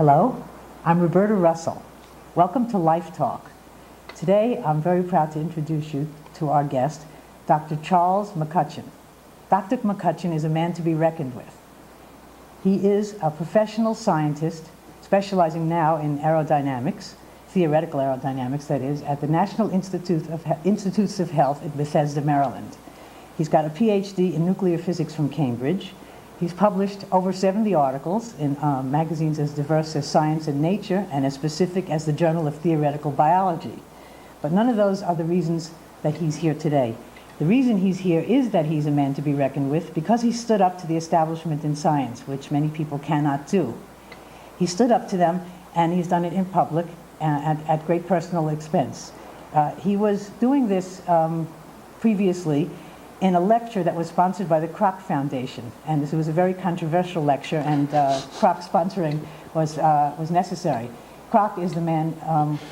Hello, I'm Roberta Russell. Welcome to Life Talk. Today, I'm very proud to introduce you to our guest, Dr. Charles McCutcheon. Dr. McCutcheon is a man to be reckoned with. He is a professional scientist specializing now in aerodynamics, theoretical aerodynamics, that is, at the National Institutes of Health in Bethesda, Maryland. He's got a PhD in nuclear physics from Cambridge. He's published over 70 articles in magazines as diverse as Science and Nature and as specific as the Journal of Theoretical Biology. But none of those are the reasons that he's here today. The reason he's here is that he's a man to be reckoned with because he stood up to the establishment in science, which many people cannot do. He stood up to them, and he's done it in public at great personal expense. He was doing this previously in a lecture that was sponsored by the Kroc Foundation. And this was a very controversial lecture, and Kroc sponsoring was necessary. Kroc is the man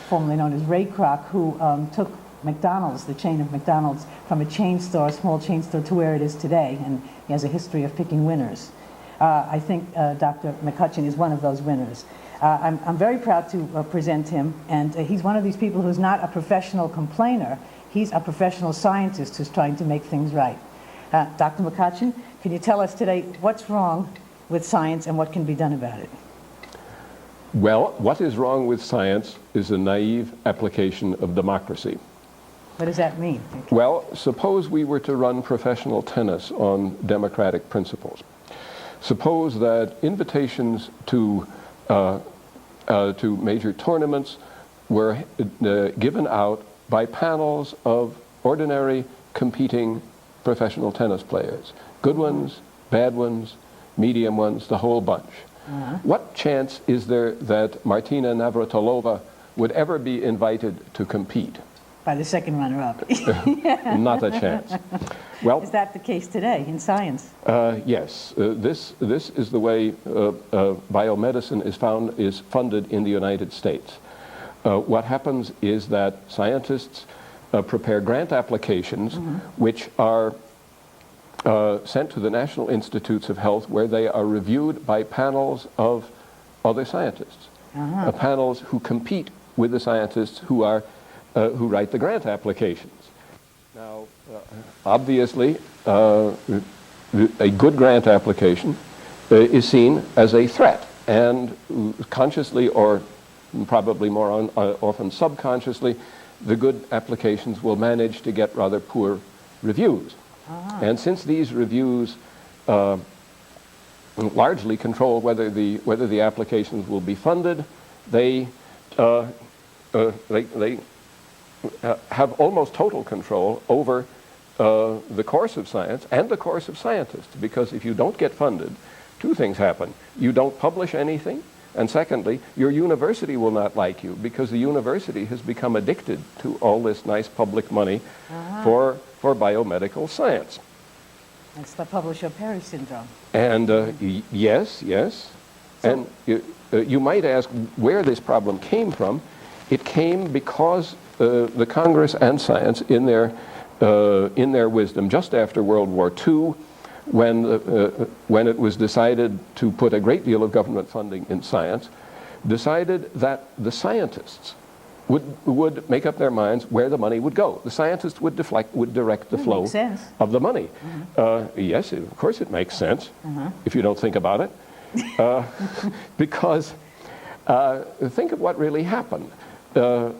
formerly known as Ray Kroc, who took McDonald's, the chain of McDonald's, from a chain store, a small chain store, to where it is today, and he has a history of picking winners. I think Dr. McCutcheon is one of those winners. I'm very proud to present him, and he's one of these people who's not a professional complainer. He's a professional scientist who's trying to make things right. Dr. McCutcheon, can you tell us today what's wrong with science and what can be done about it? Well, what is wrong with science is a naive application of democracy. What does that mean? Well, suppose we were to run professional tennis on democratic principles. Suppose that invitations to major tournaments were given out by panels of ordinary competing professional tennis players. Good ones, bad ones, medium ones, the whole bunch. What chance is there that Martina Navratilova would ever be invited to compete? By the second runner-up. Not a chance. Well, is that the case today in science? Yes. This is the way biomedicine is funded in the United States. What happens is that scientists prepare grant applications which are sent to the National Institutes of Health, where they are reviewed by panels of other scientists, panels who compete with the scientists who write the grant applications. Now, obviously, a good grant application is seen as a threat, and consciously or probably more often subconsciously, the good applications will manage to get rather poor reviews. And since these reviews largely control whether the applications will be funded, they have almost total control over the course of science and the course of scientists. Because if you don't get funded, two things happen. You don't publish anything, and secondly, your university will not like you, because the university has become addicted to all this nice public money for biomedical science. That's the publisher-Perry syndrome. And yes. So, and you might ask where this problem came from. It came because the Congress and science, in their wisdom, just after World War II, when it was decided to put a great deal of government funding in science, decided that the scientists would make up their minds where the money would go. The scientists would direct the flow of the money. Yes, of course it makes sense if you don't think about it. Because think of what really happened. The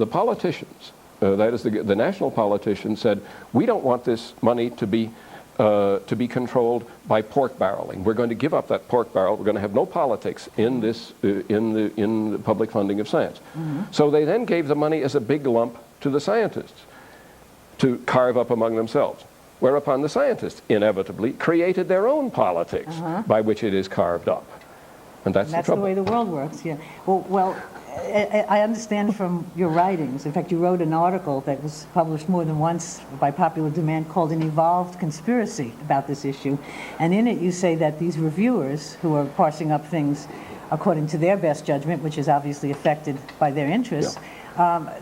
politicians, that is the national politicians, said, we don't want this money to be controlled by pork barreling. We're going to give up that pork barrel. We're going to have no politics in this in the public funding of science. So they then gave the money as a big lump to the scientists to carve up among themselves. Whereupon the scientists inevitably created their own politics by which it is carved up. And that's the trouble. The way the world works, yeah. Well, I understand from your writings, in fact, you wrote an article that was published more than once by popular demand called An Evolved Conspiracy about this issue. And in it you say that these reviewers who are parsing up things according to their best judgment, which is obviously affected by their interests,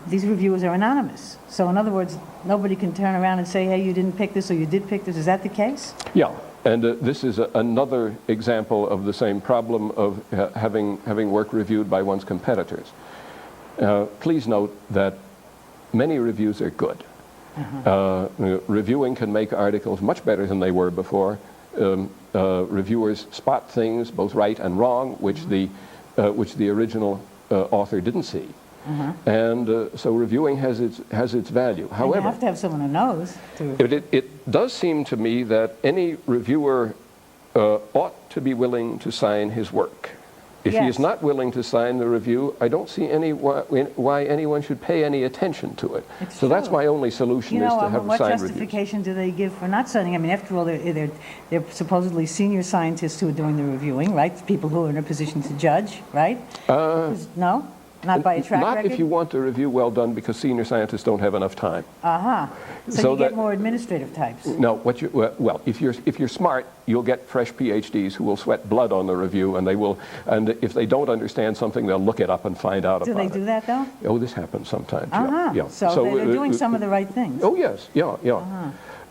these reviewers are anonymous. So in other words, nobody can turn around and say, hey, you didn't pick this or you did pick this. Is that the case? Yeah. And this is another example of the same problem of having work reviewed by one's competitors. Please note that many reviews are good. Reviewing can make articles much better than they were before. Reviewers spot things, both right and wrong, which the original author didn't see. And so reviewing has its value. However, you have to have someone who knows. It does seem to me that any reviewer ought to be willing to sign his work. If he is not willing to sign the review, I don't see why anyone should pay any attention to it. So that's my only solution, is to have what signed justification reviews. do they give for not signing? I mean, after all, they're supposedly senior scientists who are doing the reviewing, right? People who are in a position to judge, right? No? Not by a track Not record? if you want a review well done, because senior scientists don't have enough time. So you get more administrative types. No, well, if you're smart, you'll get fresh PhDs who will sweat blood on the review, and if they don't understand something, they'll look it up and find out about it. Do they do that, though? Oh, this happens sometimes. Yeah. So they're doing some of the right things. Oh yes, yeah.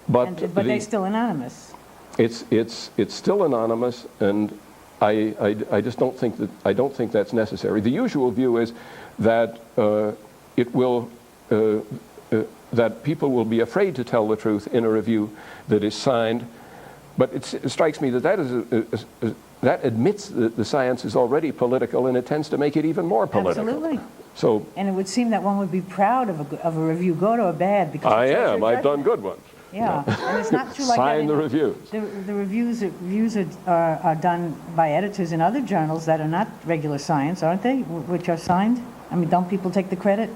But they're still anonymous. It's still anonymous, and I just don't think that's necessary. The usual view is that that people will be afraid to tell the truth in a review that is signed, but it strikes me that admits that the science is already political, and it tends to make it even more political. Absolutely. So, and it would seem that one would be proud of a review, good or bad, because I am. I've done good ones. Yeah, and it's not true like sign that. the reviews. The reviews are done by editors in other journals that are not regular science, aren't they? Which are signed. I mean, don't people take the credit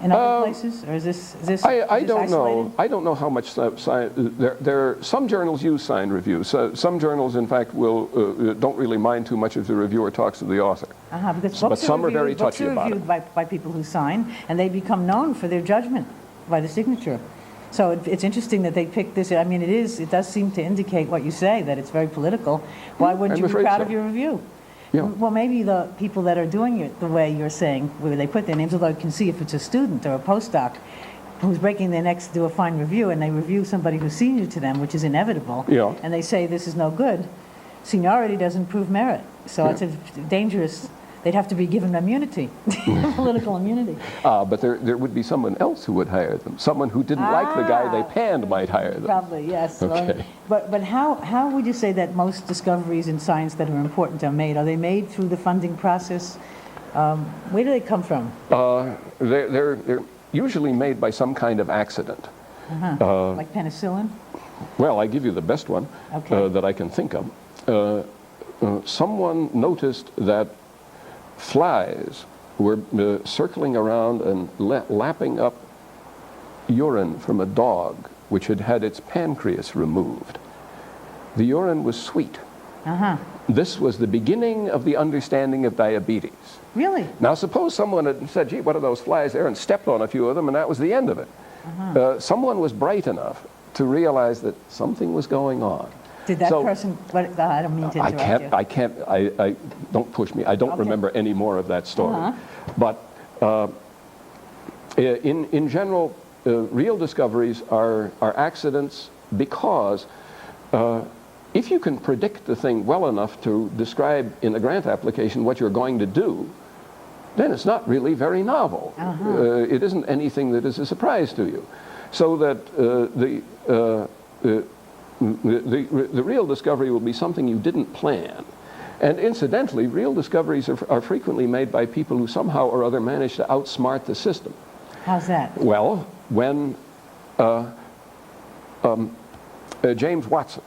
in other places, or is this? I don't know. I don't know how much science. Some journals use signed reviews. Some journals, in fact, don't really mind too much if the reviewer talks to the author. But some are very touchy about it. By people who sign, and they become known for their judgment by the signature. So it's interesting that they picked this. I mean, it does seem to indicate what you say, that it's very political. Why wouldn't you be proud of your review? Yeah. Well, maybe the people that are doing it the way you're saying, where they put their names, although you can see if it's a student or a postdoc who's breaking their necks to do a fine review, and they review somebody who's senior to them, which is inevitable, and they say this is no good, seniority doesn't prove merit. So it's a dangerous. They'd have to be given immunity, political immunity. But there would be someone else who would hire them. Someone who didn't like the guy they panned might hire them. Probably, yes. Okay. But how would you say that most discoveries in science that are important are made? Are they made through the funding process? Where do they come from? They're usually made by some kind of accident. Like penicillin? Well, I give you the best one that I can think of. Someone noticed that flies were circling around and lapping up urine from a dog which had had its pancreas removed. The urine was sweet. This was the beginning of the understanding of diabetes. Really? Now suppose someone had said, gee, what are those flies there, and stepped on a few of them, and that was the end of it. Someone was bright enough to realize that something was going on. Did that person, I don't mean to interrupt you. I don't push me. I don't remember any more of that story. But in general, real discoveries are accidents because if you can predict the thing well enough to describe in the grant application what you're going to do, then it's not really very novel. It isn't anything that is a surprise to you. So that the real discovery will be something you didn't plan. And incidentally, real discoveries are frequently made by people who somehow or other manage to outsmart the system. How's that? Well, when James Watson,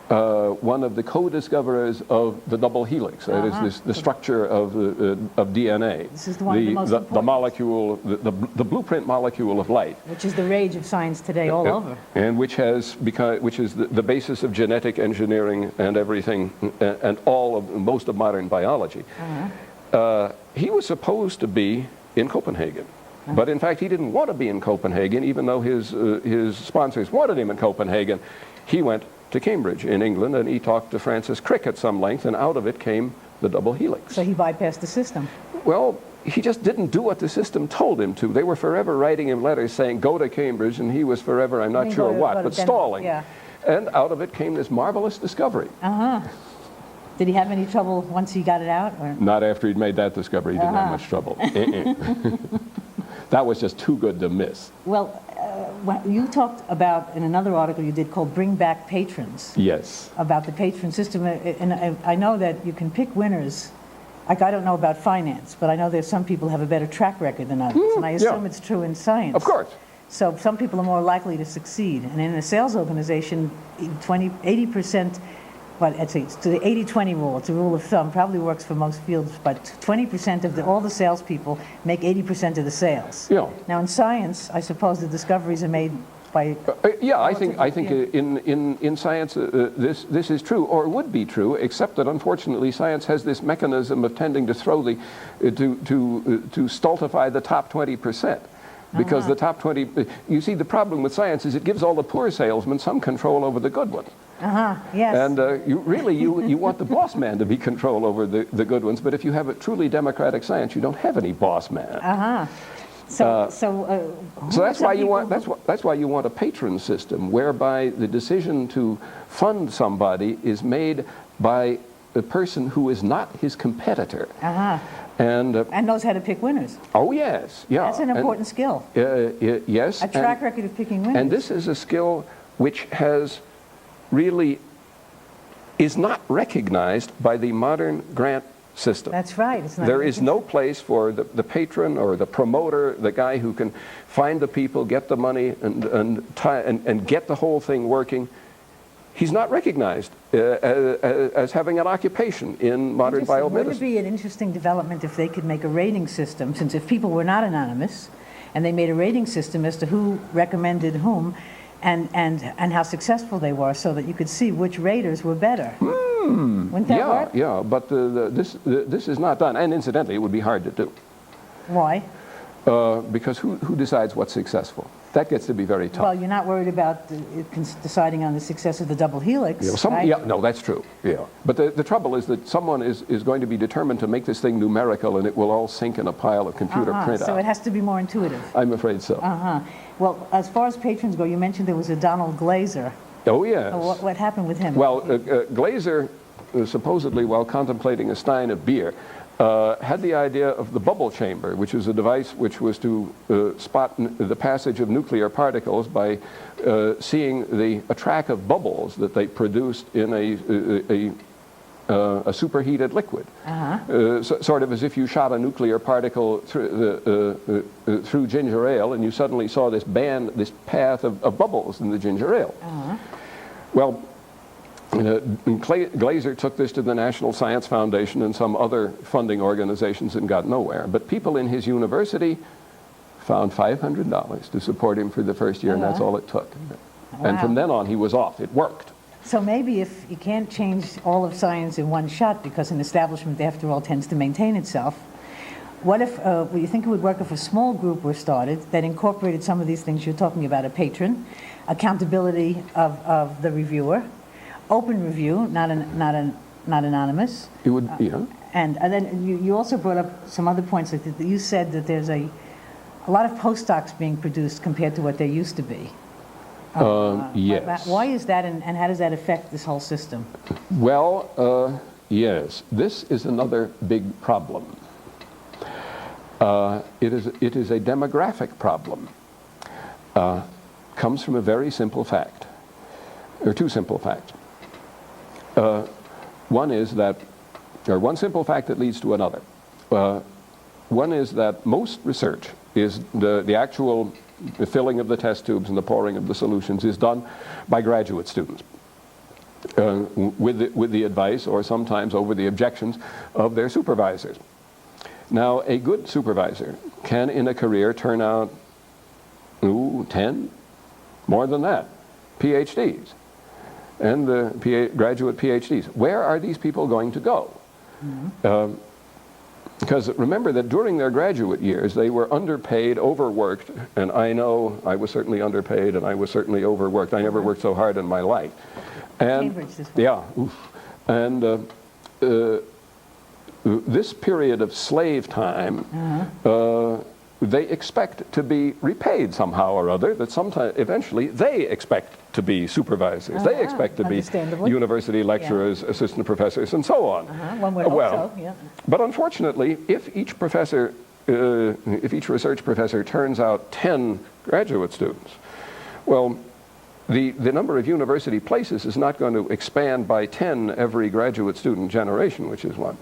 one of the co-discoverers of the double helix, that is the structure of DNA. This is the molecule, the blueprint molecule of light, which is the rage of science today all over, and which is the basis of genetic engineering and everything, and most of modern biology. He was supposed to be in Copenhagen. But in fact, he didn't want to be in Copenhagen, even though his sponsors wanted him in Copenhagen. He went to Cambridge in England, and he talked to Francis Crick at some length, and out of it came the double helix. So he bypassed the system. Well, he just didn't do what the system told him to. They were forever writing him letters saying, go to Cambridge, and he was forever, I'm not sure what, but stalling. And out of it came this marvelous discovery. Did he have any trouble once he got it out? Or? Not after he'd made that discovery, he didn't have much trouble. That was just too good to miss. Well, you talked about, in another article you did called Bring Back Patrons. Yes. About the patron system. And I know that you can pick winners. Like, I don't know about finance, but I know there's some people who have a better track record than others. And I assume it's true in science. Of course. So some people are more likely to succeed. And in a sales organization, 80%, well, it's the 80-20 rule. It's a rule of thumb. Probably works for most fields, but 20% of all the salespeople make 80% of the sales. Yeah. Now, in science, I suppose the discoveries are made by. I think in science this is true, or would be true, except that unfortunately science has this mechanism of tending to throw the to stultify the top 20%. Because the top 20, you see, the problem with science is it gives all the poor salesmen some control over the good ones. Yes. And you want the boss man to be control over the good ones, but if you have a truly democratic science, you don't have any boss man. So that's why you want that's why you want a patron system, whereby the decision to fund somebody is made by a person who is not his competitor. And knows how to pick winners. Oh yes, yeah. That's an important skill. Yes. A track record of picking winners. And this is a skill which has really is not recognized by the modern grant system. That's right. It's not there is no place for the patron or the promoter, the guy who can find the people, get the money, and get the whole thing working. He's not recognized as having an occupation in modern biomedicine. Would it be an interesting development if they could make a rating system, since if people were not anonymous, and they made a rating system as to who recommended whom, and how successful they were, so that you could see which raters were better. Wouldn't that work? Yeah, but this is not done, and incidentally, it would be hard to do. Why? Because who decides what's successful? That gets to be very tough. Well, you're not worried about deciding on the success of the double helix, right? Yeah, no, that's true. Yeah, but the trouble is that someone is going to be determined to make this thing numerical, and it will all sink in a pile of computer printouts. So it has to be more intuitive. I'm afraid so. Well, as far as patrons go, you mentioned there was a Donald Glaser. Oh yes. What happened with him? Well, Glaser, supposedly while contemplating a stein of beer, had the idea of the bubble chamber, which is a device which was to spot the passage of nuclear particles by seeing a track of bubbles that they produced in a superheated liquid. Sort of as if you shot a nuclear particle through ginger ale, and you suddenly saw this path of bubbles in the ginger ale. Well, Glaser took this to the National Science Foundation and some other funding organizations and got nowhere. But people in his university found $500 to support him for the first year, and that's all it took. And from then on, he was off. It worked. So maybe if you can't change all of science in one shot, because an establishment, after all, tends to maintain itself, what if, you think it would work if a small group were started that incorporated some of these things you're talking about, a patron, accountability of the reviewer, open review, not anonymous. It would, yeah. And then you also brought up some other points. Like you said that there's a lot of postdocs being produced compared to what there used to be. Yes. Why is that, and how does that affect this whole system? Well, yes. This is another big problem. It is a demographic problem. Comes from a very simple fact, or two simple facts. One is that, or one simple fact that leads to another. One is that most research is the actual filling of the test tubes and the pouring of the solutions is done by graduate students with the advice or sometimes over the objections of their supervisors. Now, a good supervisor can in a career turn out 10, more than that, PhDs and graduate PhDs. Where are these people going to go? Because remember that during their graduate years, they were underpaid, overworked, and I know I was certainly underpaid and I was certainly overworked. I never worked so hard in my life. And Cambridge this way. Yeah, and this period of slave time they expect to be repaid somehow or other, that sometime eventually they expect to be supervisors. They expect to be university lecturers, assistant professors, and so on. One would hope so, yeah. But unfortunately, if each research professor turns out 10 graduate students, well, the number of university places is not going to expand by 10 every graduate student generation, which is what,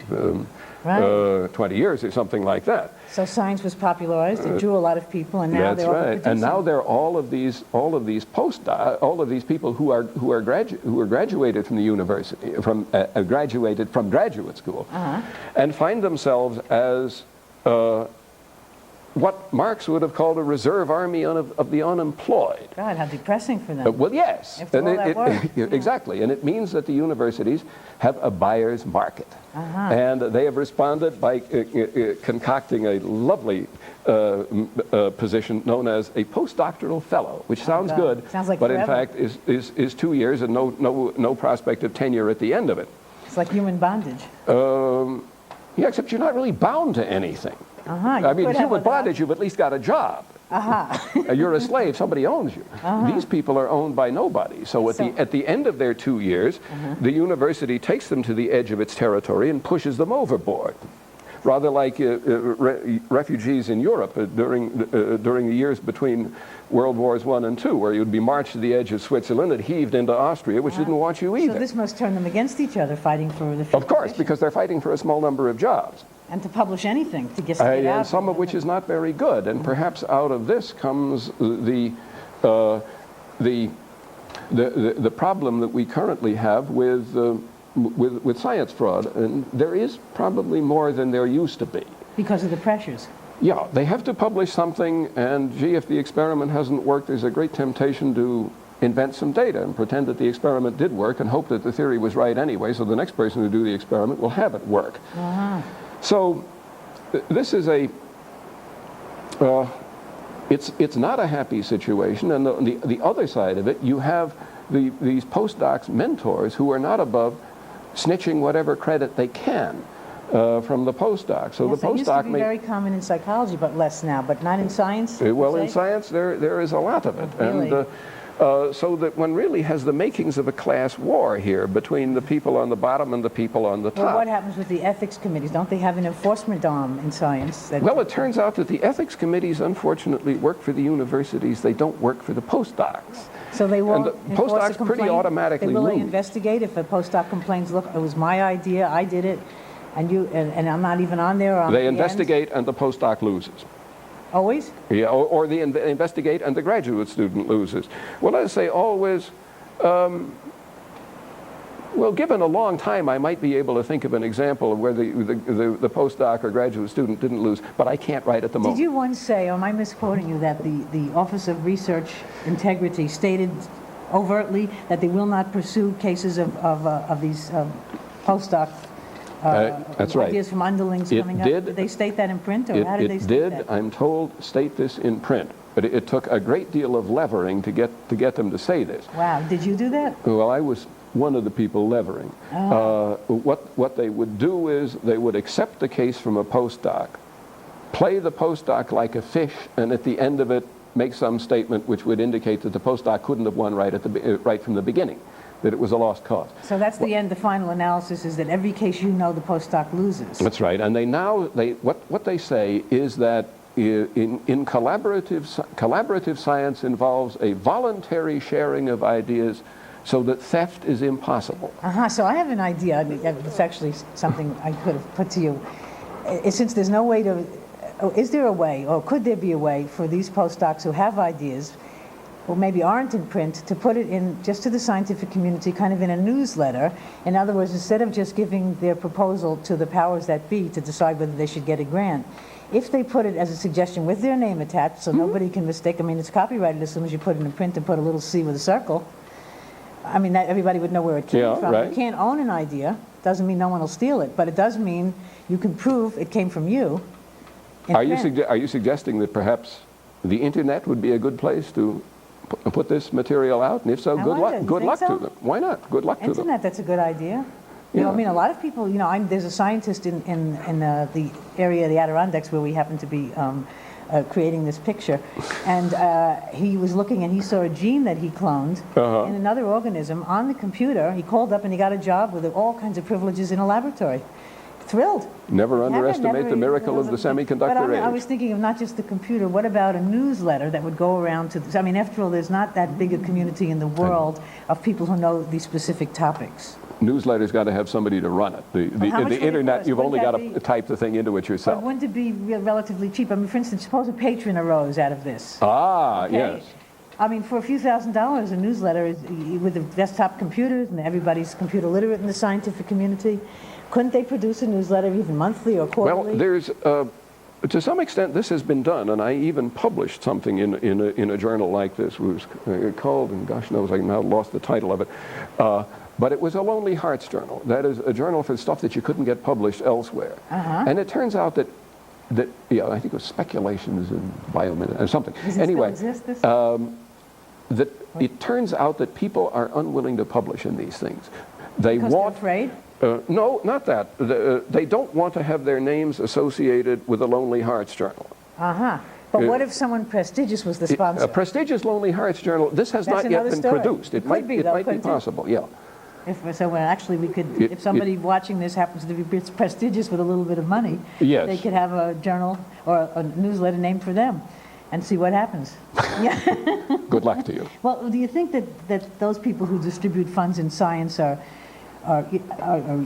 20 years or something like that. So science was popularized, it drew a lot of people, and now they're overproducing. And now there are all of these postdocs, all of these people who are graduated from the university, graduated from graduate school, and find themselves as what Marx would have called a reserve army of the unemployed. God, how depressing for them. Well, yes. After all that work. Exactly. And it means that the universities have a buyer's market. And they have responded by concocting a lovely position known as a postdoctoral fellow, which sounds good, sounds like but forever. in fact is 2 years and no prospect of tenure at the end of it. It's like human bondage. Yeah, except you're not really bound to anything. I mean, if human bondage, you've at least got a job. You're a slave, somebody owns you. These people are owned by nobody. So at the end of their 2 years, the university takes them to the edge of its territory and pushes them overboard. Rather like refugees in Europe during the years between World Wars I and II, where you'd be marched to the edge of Switzerland and heaved into Austria, which didn't want you either. So this must turn them against each other, fighting for the Of course, because they're fighting for a small number of jobs. And to publish anything, to get out. And some of which is not very good. And perhaps out of this comes the problem that we currently have with science fraud. And there is probably more than there used to be. Because of the pressures. Yeah, they have to publish something, and gee, if the experiment hasn't worked, there's a great temptation to invent some data and pretend that the experiment did work and hope that the theory was right anyway, so the next person who do the experiment will have it work. So this is it's not a happy situation, and the other side of it, you have these postdocs mentors who are not above snitching whatever credit they can from the postdoc. So Yes, the it used to postdoc be very common in psychology, but less now. But not in science? well, you in say? science there is a lot of it. Really? And so that one really has the makings of a class war here between the people on the bottom and the people on the top. Well, what happens with the ethics committees? Don't they have an enforcement arm in science? Well, it turns out that the ethics committees unfortunately work for the universities. They don't work for the postdocs. So they won't And the enforce a postdocs pretty complaint? automatically Will they lose. investigate if a postdoc complains, look, it was my idea, I did it, and I'm not even on there? Or I'm They at the end? investigate and the postdoc loses. Always? Yeah, or they investigate and the graduate student loses. Well, let's say always, well, given a long time, I might be able to think of an example of where the postdoc or graduate student didn't lose, but I can't right at the moment. Did you once say, or am I misquoting you, that the Office of Research Integrity stated overtly that they will not pursue cases of these postdoc that's right. ideas from underlings It coming up? did. Did they state that in print, or how did they It state did, that? I'm told, state this in print. But it took a great deal of levering to get them to say this. Wow, did you do that? Well, I was one of the people levering. What they would do is they would accept the case from a postdoc, play the postdoc like a fish, and at the end of it make some statement which would indicate that the postdoc couldn't have won right from the beginning, that it was a lost cause. So that's the end, the final analysis is that every case the postdoc loses. That's right. And what they say is that in collaborative science involves a voluntary sharing of ideas so that theft is impossible. So I have an idea. It's actually something I could have put to you. Since there's no way to, is there a way, or could there be a way for these postdocs who have ideas, or maybe aren't in print, to put it in just to the scientific community, kind of in a newsletter? In other words, instead of just giving their proposal to the powers that be to decide whether they should get a grant, if they put it as a suggestion with their name attached, so nobody can mistake, I mean, it's copyrighted as soon as you put it in print and put a little C with a circle. I mean, that everybody would know where it came from. Right. You can't own an idea. Doesn't mean no one will steal it, but it does mean you can prove it came from you. Are you suggesting that perhaps the internet would be a good place to put this material out? And if so, good luck to them. Why not? Good luck to them. Internet, that's a good idea. You know, I mean, a lot of people, there's a scientist in the area of the Adirondacks where we happen to be creating this picture. And he was looking and he saw a gene that he cloned in another organism on the computer. He called up and he got a job with all kinds of privileges in a laboratory. Thrilled. Never underestimate the miracle of the semiconductor age. I was thinking of not just the computer, what about a newsletter that would go around to, I mean, after all, there's not that big a community in the world of people who know these specific topics. Newsletter's got to have somebody to run it. The internet, you've only got to type the thing into it yourself. But wouldn't it be relatively cheap? I mean, for instance, suppose a patron arose out of this. Ah, okay? yes. I mean, for a few $1,000s, a newsletter is, with the desktop computers and everybody's computer literate in the scientific community, couldn't they produce a newsletter even monthly or quarterly? Well, there's, to some extent, this has been done, and I even published something in a journal like this. It was called, and gosh knows, I now lost the title of it, but it was a Lonely Hearts journal. That is a journal for stuff that you couldn't get published elsewhere. And it turns out that yeah, I think it was Speculations in Biomedicine or something. Does it anyway, still exist, this? that it turns out that people are unwilling to publish in these things. They Because want. they're afraid? No, not that. They don't want to have their names associated with a Lonely Hearts journal. But what if someone prestigious was the sponsor? A prestigious Lonely Hearts journal, this has That's not yet another been story. produced. It might be possible, yeah. So well, actually, we could, if somebody watching this happens to be prestigious with a little bit of money, Yes. they could have a journal or a newsletter named for them and see what happens. Yeah. Good luck to you. Well, do you think that those people who distribute funds in science are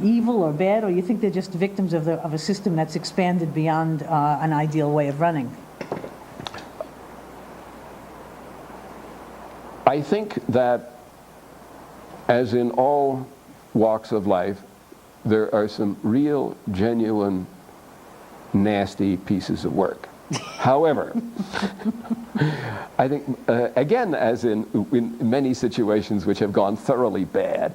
evil or bad, or you think they're just victims of a system that's expanded beyond an ideal way of running? I think that, as in all walks of life, there are some real, genuine, nasty pieces of work. However, I think, again, as in many situations which have gone thoroughly bad,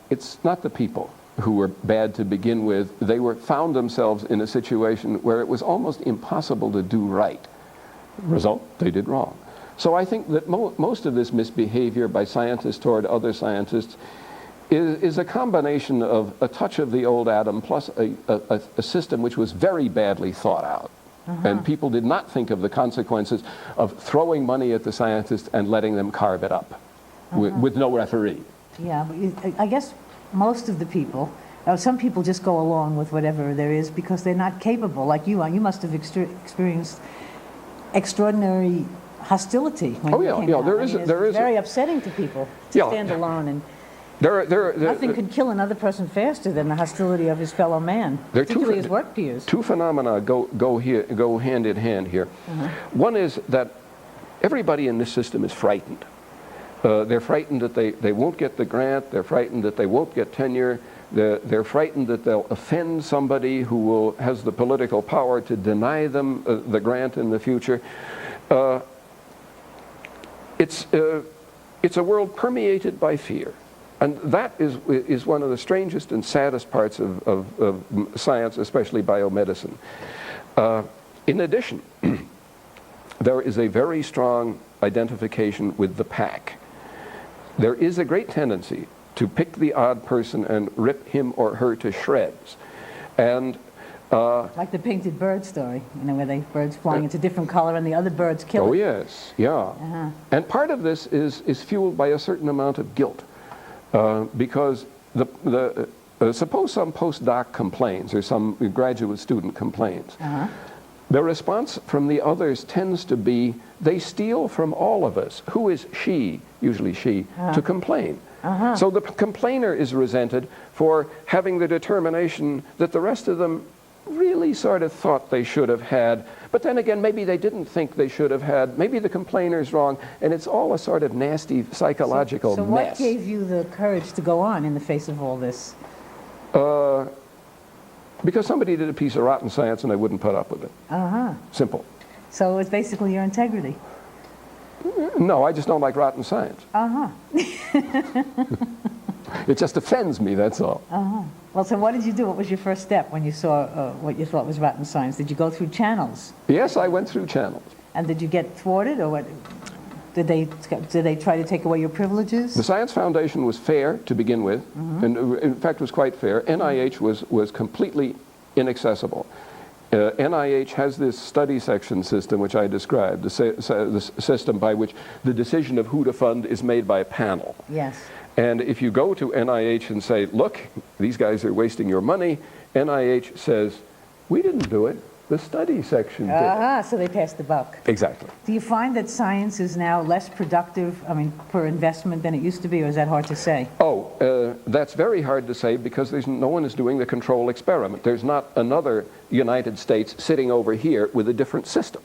it's not the people who were bad to begin with. They found themselves in a situation where it was almost impossible to do right. Result, they did wrong. So I think that most of this misbehavior by scientists toward other scientists is a combination of a touch of the old Adam plus a system which was very badly thought out. And people did not think of the consequences of throwing money at the scientists and letting them carve it up with no referee. Yeah, but I guess most of the people, some people just go along with whatever there is because they're not capable, like you are. You must have experienced extraordinary hostility when you came out. There is very upsetting to people to stand alone, and nothing could kill another person faster than the hostility of his fellow man, particularly his work peers. Two phenomena go hand in hand here. One is that everybody in this system is frightened. They're frightened that they won't get the grant. They're frightened that they won't get tenure. They're frightened that they'll offend somebody who has the political power to deny them the grant in the future. It's a world permeated by fear. And that is one of the strangest and saddest parts of science, especially biomedicine. In addition, there is a very strong identification with the pack. There is a great tendency to pick the odd person and rip him or her to shreds. And like the painted bird story, where the birds flying into different color and the other birds kill it. Oh yes, yeah. And part of this is fueled by a certain amount of guilt, because suppose some postdoc complains or some graduate student complains. The response from the others tends to be, they steal from all of us. Who is she, usually she, to complain? So the complainer is resented for having the determination that the rest of them really sort of thought they should have had, but then again, maybe they didn't think they should have had. Maybe the complainer's wrong, and it's all a sort of nasty psychological mess. So what gave you the courage to go on in the face of all this? Because somebody did a piece of rotten science and I wouldn't put up with it. Simple. So it's basically your integrity. No, I just don't like rotten science. It just offends me, that's all. Well, so what did you do? What was your first step when you saw what you thought was rotten science? Did you go through channels? Yes, I went through channels. And did you get thwarted, or what? Did they try to take away your privileges? The Science Foundation was fair to begin with, and in fact was quite fair. NIH was completely inaccessible. NIH has this study section system which I described, the system by which the decision of who to fund is made by a panel. Yes. And if you go to NIH and say, look, these guys are wasting your money, NIH says, we didn't do it. The study section did. So they passed the buck. Exactly. Do you find that science is now less productive, per investment than it used to be, or is that hard to say? That's very hard to say because no one is doing the control experiment. There's not another United States sitting over here with a different system.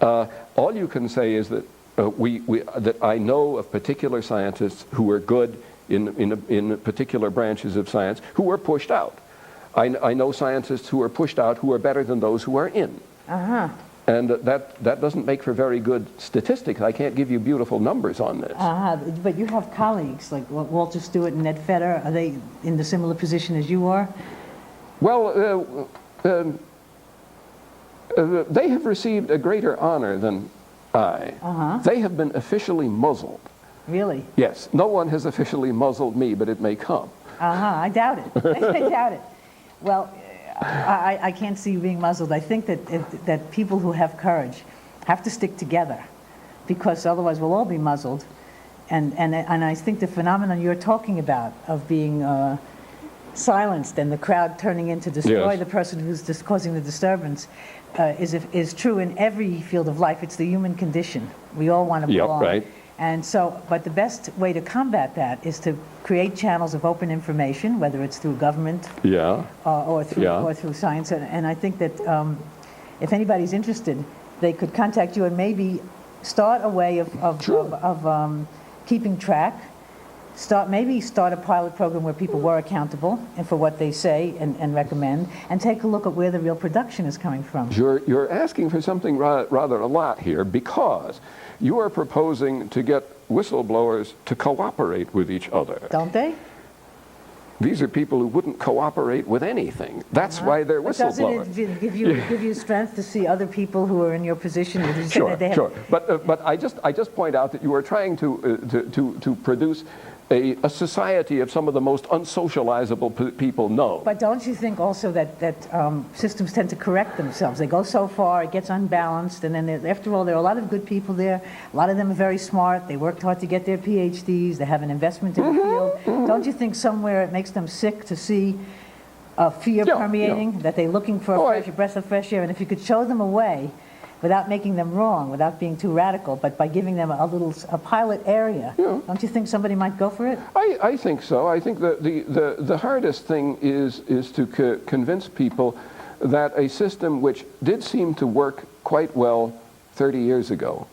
All you can say is that that I know of particular scientists who are good in particular branches of science who were pushed out. I know scientists who are pushed out who are better than those who are in. And that doesn't make for very good statistics. I can't give you beautiful numbers on this. But you have colleagues like Walter Stewart and Ned Fetter. Are they in the similar position as you are? Well, they have received a greater honor than I. They have been officially muzzled. Really? Yes. No one has officially muzzled me, but it may come. I doubt it. I doubt it. Well, I can't see you being muzzled. I think that people who have courage have to stick together, because otherwise we'll all be muzzled. And I think the phenomenon you're talking about of being silenced and the crowd turning in to destroy the person who's just causing the disturbance is true in every field of life. It's the human condition. We all want to belong. Right. And so, but the best way to combat that is to create channels of open information, whether it's through government or through science. And I think that if anybody's interested, they could contact you and maybe start a way of keeping track. Maybe start a pilot program where people were accountable and for what they say and recommend, and take a look at where the real production is coming from. You're asking for something rather a lot here, because you are proposing to get whistleblowers to cooperate with each other. Don't they? These are people who wouldn't cooperate with anything. That's why they're whistleblowers. Doesn't it give you strength to see other people who are in your position? Sure. But I just point out that you are trying to produce a society of some of the most unsocializable people known. But don't you think also that systems tend to correct themselves? They go so far, it gets unbalanced, and then after all, there are a lot of good people there. A lot of them are very smart. They worked hard to get their PhDs. They have an investment in the field. Don't you think somewhere it makes them sick to see fear permeating, that they're looking for a breath of fresh air? And if you could show them a way, without making them wrong, without being too radical, but by giving them a pilot area, don't you think somebody might go for it? I think so. I think that the hardest thing is to convince people that a system which did seem to work quite well 30 years ago,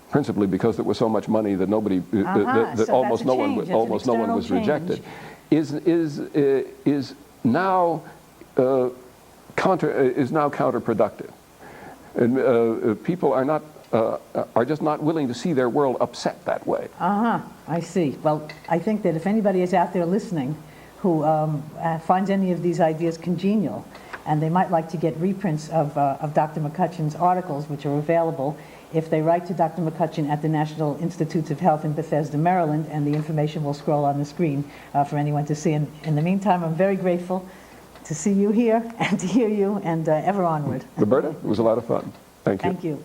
principally because there was so much money that almost no one was rejected, is now counterproductive. And people are just not willing to see their world upset that way. I see. Well, I think that if anybody is out there listening who finds any of these ideas congenial, and they might like to get reprints of Dr. McCutcheon's articles, which are available, if they write to Dr. McCutcheon at the National Institutes of Health in Bethesda, Maryland, and the information will scroll on the screen for anyone to see. And in the meantime, I'm very grateful to see you here and to hear you, and ever onward. Roberta, it was a lot of fun. Thank you. Thank you.